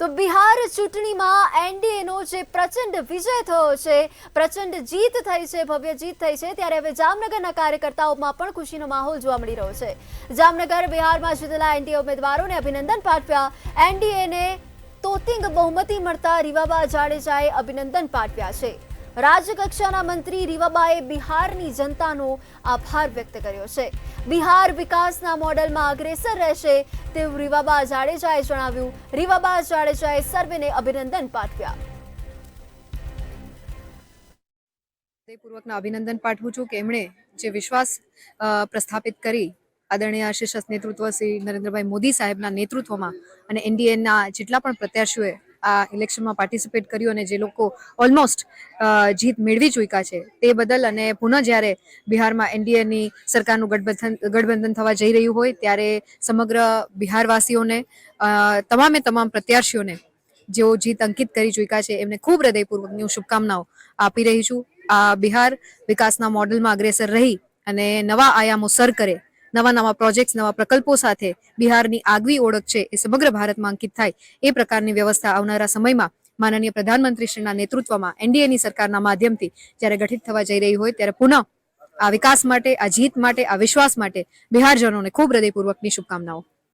તો બિહાર ચૂંટણીમાં એનડીએનો જે પ્રચંડ વિજય થયો છે, પ્રચંડ જીત થઈ છે, ભવ્ય જીત થઈ છે, ત્યારે હવે જામનગરના કાર્યકર્તાઓમાં પણ ખુશીનો માહોલ જોવા મળી રહ્યો છે। જામનગર બિહારમાં જીતેલા એનડીએ ઉમેદવારોને અભિનંદન પાઠવ્યા। એનડીએને તોતિંગ બહુમતી મળતા રીવાબા જાડેજાએ અભિનંદન પાઠવ્યા છે। રાજ્યકક્ષાના મંત્રી રીવાબાએ બિહારની જનતાનો આભાર વ્યક્ત કર્યો છે। બિહાર વિકાસના મોડેલમાં અગ્રેસર રહેશે તેવું રીવાબા જાડેજાએ જણાવ્યું। રીવાબા જાડેજાએ સર્વેને અભિનંદન પાઠવ્યા। હૃદયપૂર્વકના અભિનંદન પાઠવું છું કે એમણે જે વિશ્વાસ પ્રસ્થાપિત કરી આદરણીય શીર્ષસ્થ નેતૃત્વ શ્રી નરેન્દ્રભાઈ મોદી સાહેબના નેતૃત્વમાં અને એનડીએના જેટલા પણ પ્રત્યાશીઓએ આ ઇલેક્શનમાં પાર્ટિસિપેટ કર્યું અને જે લોકો ઓલમોસ્ટ જીત મેળવી ચૂક્યા છે તે બદલ અને પુનઃ જ્યારે બિહારમાં એનડીએની સરકારનું ગઠબંધન થવા જઈ રહ્યું હોય ત્યારે સમગ્ર બિહારવાસીઓને તમામ પ્રત્યાશીઓને જેઓ જીત અંકિત કરી ચૂક્યા છે એમને ખૂબ હૃદયપૂર્વકની હું શુભકામનાઓ આપી રહી છું। આ બિહાર વિકાસના મોડેલમાં અગ્રેસર રહી અને નવા આયામો સર કરે, નવા પ્રોજેક્ટ્સ, નવા પ્રકલ્પો સાથે બિહારની આગવી ઓળખ છે એ સમગ્ર ભારતમાં અંકિત થાય એ પ્રકારની વ્યવસ્થા આવનારા સમયમાં માનનીય પ્રધાનમંત્રીશ્રીના નેતૃત્વમાં એનડીએની સરકારના માધ્યમથી જ્યારે ગઠિત થવા જઈ રહી હોય ત્યારે પુનઃ આ વિકાસ માટે, આ જીત માટે, આ વિશ્વાસ માટે બિહારજનોને ખૂબ હૃદયપૂર્વકની શુભકામનાઓ।